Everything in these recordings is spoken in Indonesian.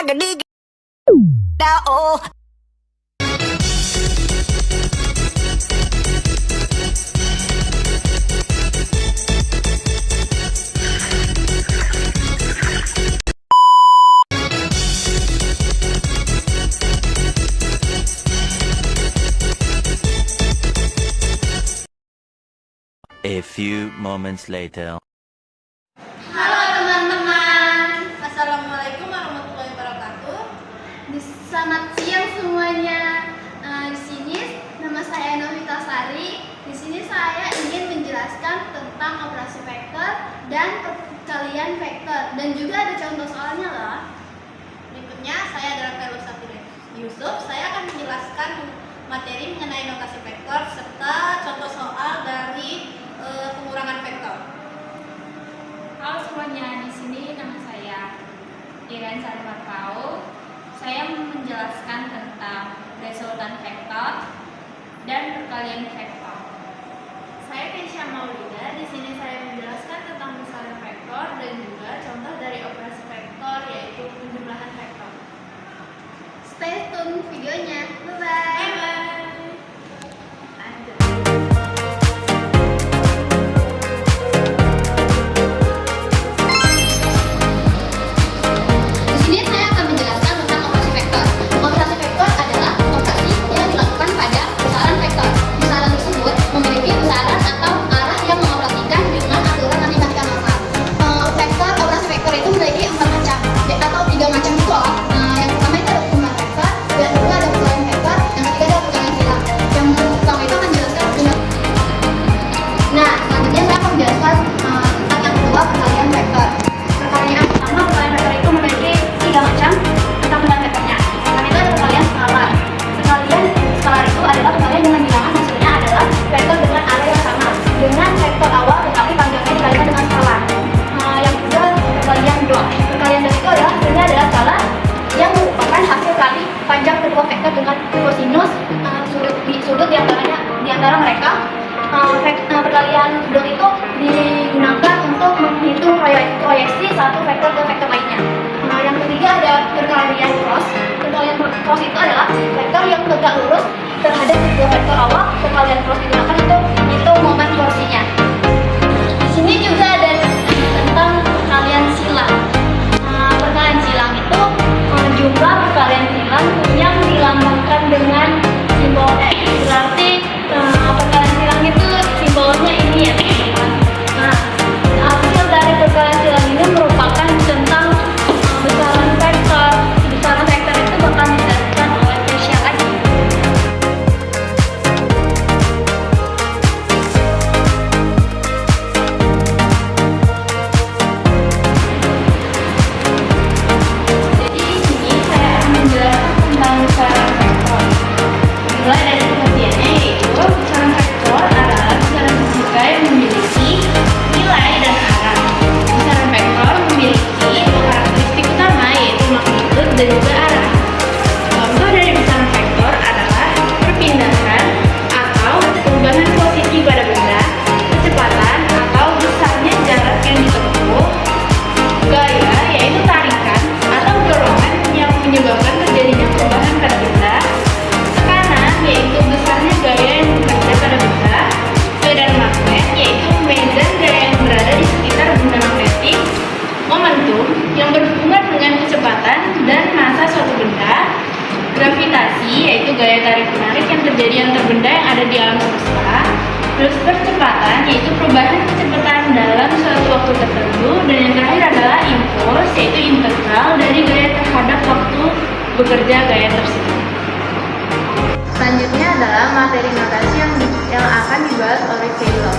gede oh. A few moments later. Halo teman-teman, assalamualaikum warahmatullahi wabarakatuh. Selamat siang semuanya. Di sini nama saya Novita Sari. Di sini saya ingin menjelaskan tentang operasi vektor dan perkalian vektor, dan juga ada contoh soalnya loh. Berikutnya saya adalah Felis Safira Yusuf. Saya akan menjelaskan materi mengenai notasi vektor serta contoh soal dari pengurangan vektor. Halo semuanya, di sini nama saya Iren Sari Marpau. Saya menjelaskan tentang resultan vektor dan perkalian vektor. Saya Keisha Maulida. Di sini saya menjelaskan tentang besaran vektor dan juga contoh dari operasi vektor, yaitu penjumlahan vektor. Stay tune videonya. Bye bye. Panjang kedua vektor dengan kosinus sudut di antara mereka. Perkalian sudut itu digunakan untuk menghitung proyeksi satu vektor ke vektor lainnya. Yang ketiga ada perkalian cross. Perkalian cross itu adalah vektor yang tegak lurus terhadap kedua vektor awal. Perkalian cross digunakan untuk menghitung momen torsinya. Di sini juga ada tentang perkalian silang. Perkalian silang itu jumlah perkalian silang yang dilambangkan dengan simbol X. Berarti perkalian silang itu simbolnya ini ya teman-teman. Nah, hasil dari perkalian silang ini merupakan tentang besaran vektor. Besaran vektor itu bakal dijelaskan oleh Keisha lagi. Mulai dari pengertiannya, yaitu besaran vektor adalah besaran fisika yang memiliki nilai dan arah. Besaran vektor memiliki karakteristik utama, yaitu magnitudo dan juga arah. Contoh dari besaran vektor adalah perpindahan atau perubahan posisi pada benda, kecepatan atau besarnya jarak yang ditempuh, gaya yaitu tarikan atau dorongan yang menyebabkan terjadinya perubahan pada benda, yaitu besarnya gaya yang bekerja pada benda, medan magnet yaitu medan gaya yang berada di sekitar benda magnetik, momentum yang berhubungan dengan kecepatan dan massa suatu benda, gravitasi yaitu gaya tarik menarik yang terjadi antar benda yang ada di alam semesta, terus percepatan yaitu perubahan kecepatan dalam suatu waktu tertentu, dan yang terakhir adalah impuls yaitu integral dari gaya terhadap waktu bekerja gaya tersebut. Selanjutnya adalah materi notasi yang akan dibahas oleh Kayla.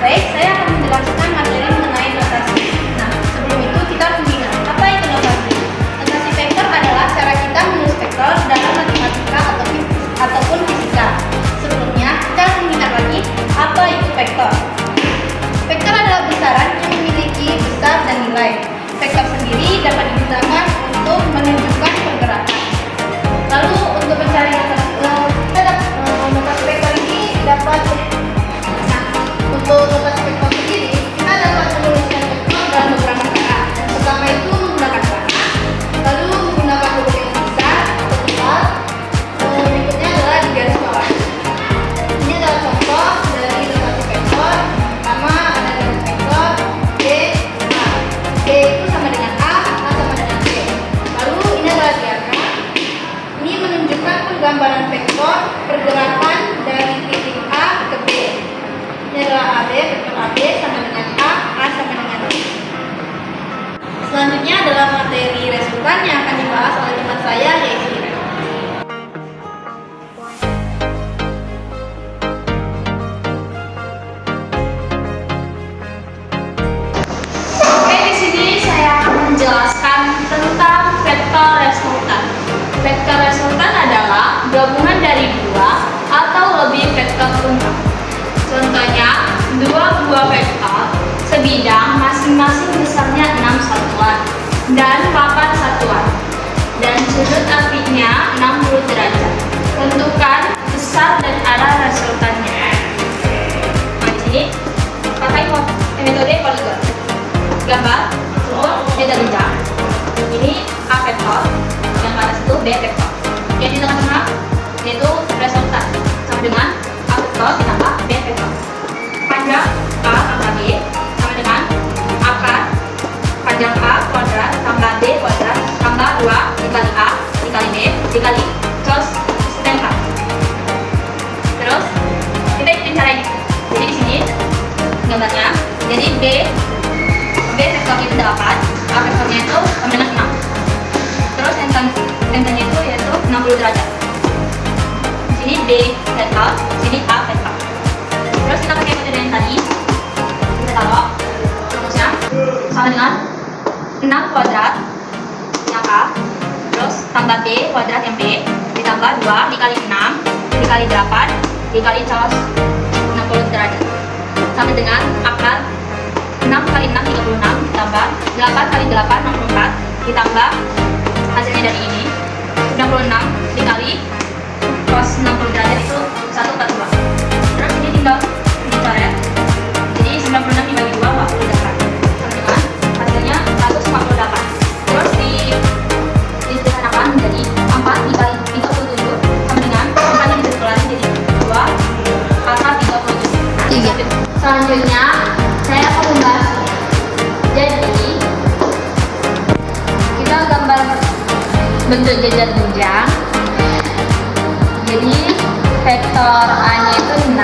Baik, saya akan menjelaskan materi mengenai notasi. Nah, sebelum itu kita harus mengingat apa itu notasi. Notasi vektor adalah cara kita menulis vektor dalam matematika ataupun fisika. Sebelumnya, kita harus mengingat lagi apa itu AB, vektor AB sama dengan A sama dengan B. Selanjutnya adalah materi resultan yang akan dibahas oleh teman saya, yaitu Iren. Oke, di sini saya akan menjelaskan tentang vektor resultan. Vektor resultan adalah gabungan dari dua atau lebih vektor tunggal. Contohnya, dua buah vektor sebidang masing-masing besarnya 6 satuan dan 8 satuan dan sudut apinya 60 derajat. Tentukan besar dan arah resultannya. Nah, di sini pakai metode poligon. Gambar rumput jenjang. Ini A vektor, yang atas itu B vektor. Yang di tengah-tengah yaitu resultan sama dengan A vektor ditambah B vektor. Panjang A tambah B sama dengan akar panjang A kuadrat tambah B kuadrat tambah 2 dikali A dikali B dikali cos stempel. Terus kita ikutin cara ini. Jadi di sini gambarnya. Jadi B vektor itu 8, A vektornya itu sama dengan 6. Terus angkanya itu yaitu 60 derajat. Di sini B vektor, di sini A vektor. Terus kita pakai metode yang tadi. Kita taruh rumusnya sama dengan 6 kuadrat yang A, terus tambah B kuadrat yang B, ditambah 2 dikali 6 dikali 8 dikali cos 60 derajat sama dengan akar 6 kali 6 36 ditambah 8 kali 8 64 ditambah hasilnya dari ini 96 dikali cos 60 derajat itu 142. Terus ini tinggal dicoret. Jadi 96 dibagi 2 48 sama dengan hasilnya 148. Terus disederhanakan menjadi 4 dikali 37 sama dengan 4 yang disebelahin jadi 2 akar 37. Selanjutnya saya akan membahasnya. Jadi kita gambar bentuk jenjang. Jadi vektor A-nya itu 6,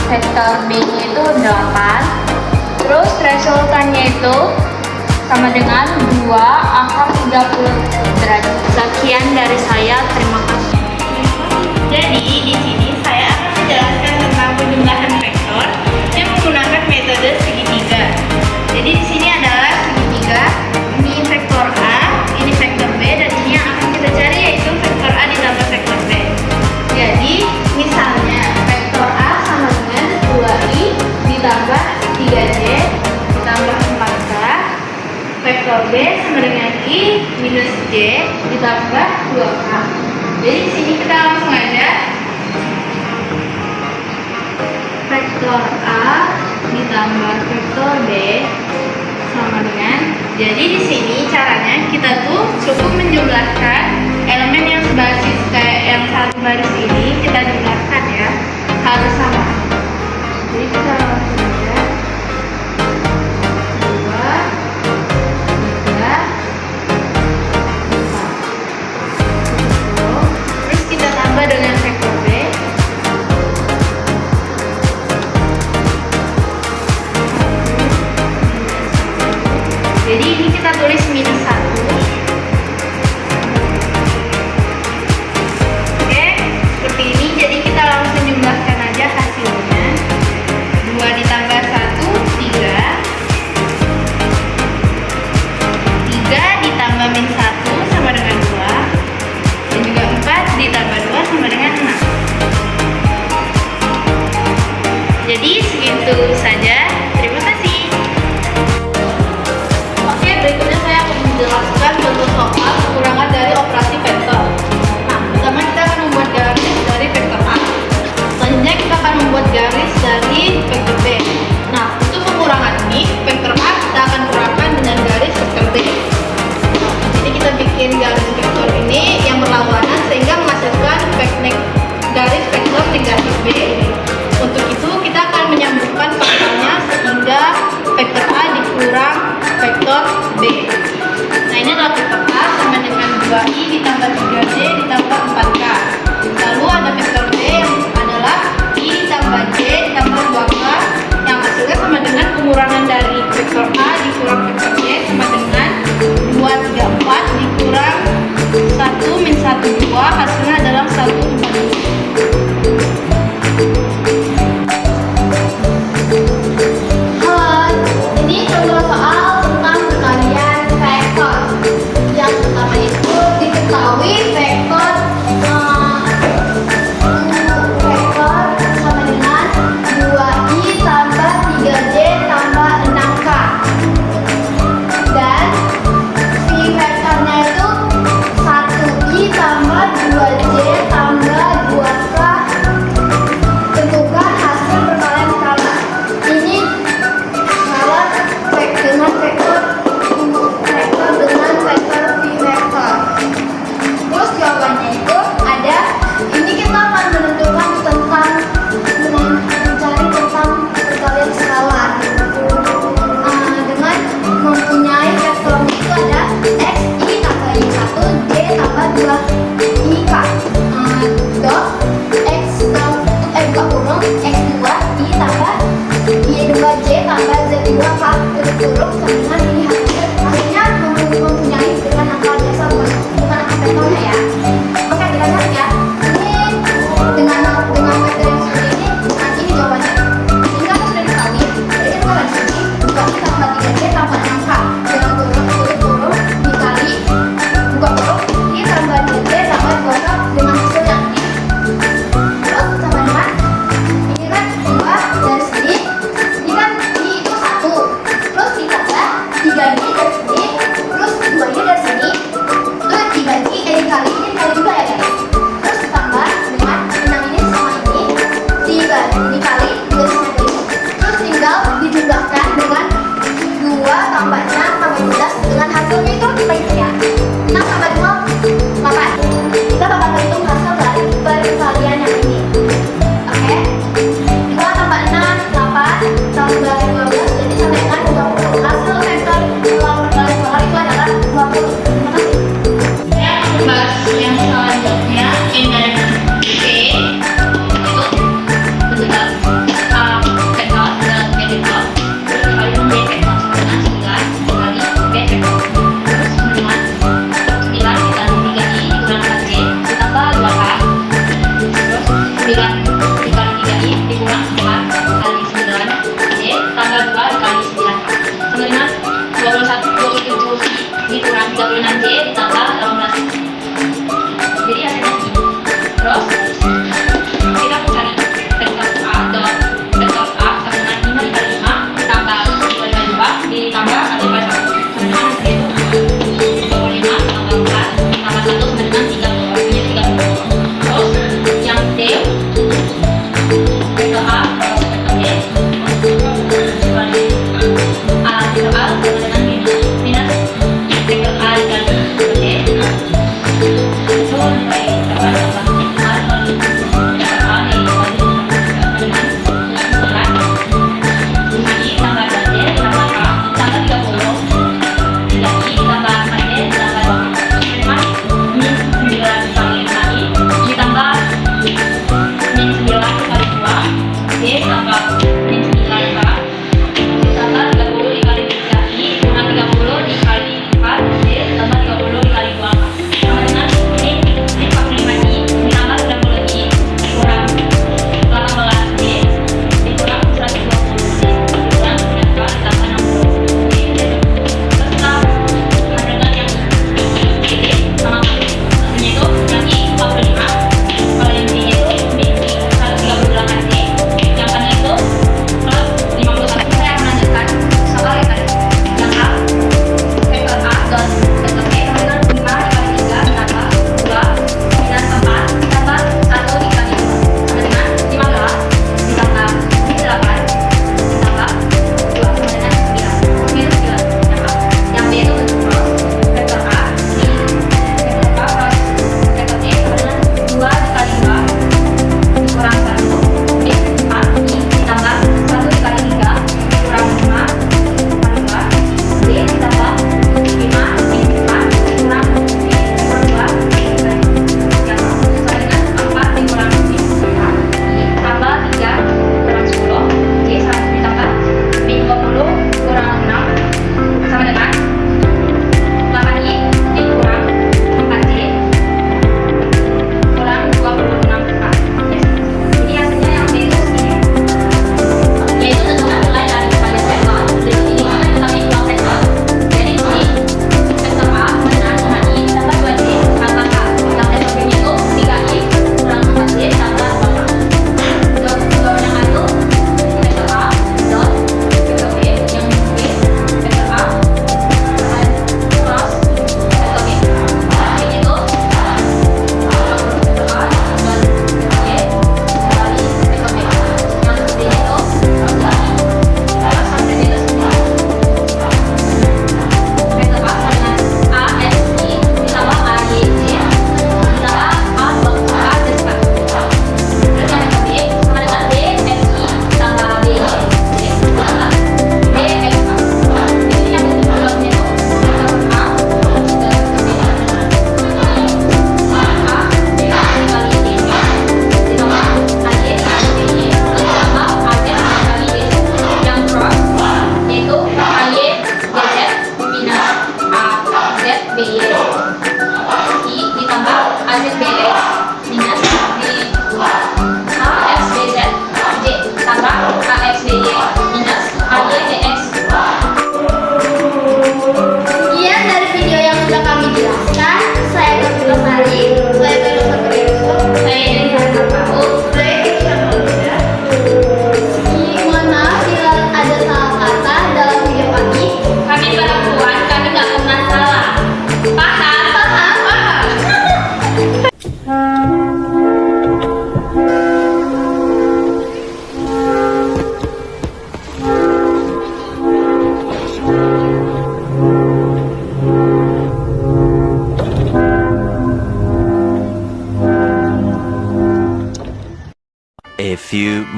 vektor B-nya itu 8. Terus resultannya itu sama dengan 2 angka 30 derajat. Sekian dari saya, terima kasih. Jadi di sini saya akan menjelaskan tentang penjumlahan vektor yang menggunakan metode segitiga. Jadi di sini adalah segitiga. Ini vektor A, ini vektor B, dan ini yang akan kita cari yaitu vektor A ditambah vektor B. Jadi misalnya vektor A sama dengan 2i ditambah 3j ditambah 4k. Vektor B sama dengan i minus j ditambah 2k. Jadi di sini kita langsung aja vektor A ditambah vektor B sama dengan. Jadi di sini caranya kita tuh cukup menjumlahkan elemen yang sebasis kayak yang satu baris ini, kita jumlahkan ya, harus sama. Jadi kita langsung aja 2 3 4. Terus kita tambah dengan vektor B. Jadi ini kita tulis minus 1. Oke, seperti ini. Jadi kita langsung jumlahkan aja hasilnya. 2 ditambah 1, 3. 3 ditambah min 1 sama dengan 2. Dan juga 4 ditambah 2 sama dengan 6. Jadi segitu saja. Terima kasih. Oke, berikutnya saya akan menjelaskan contoh soal pengurangan dari operasi vektor. Nah, pertama kita akan membuat garis dari vektor A. Selanjutnya kita akan membuat garis dari vektor B. Nah, untuk pengurangan ini, vektor A kita akan kurangkan dengan garis vektor B. Jadi kita bikin garis vektor ini yang berlawanan sehingga menghasilkan garis vektor negatif B. Untuk itu kita akan menyambungkan pangkalnya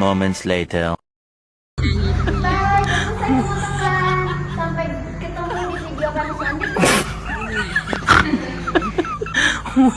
moments later. Bye, saya mau tekan. Sampai ketemu di video kami selanjutnya. Huh.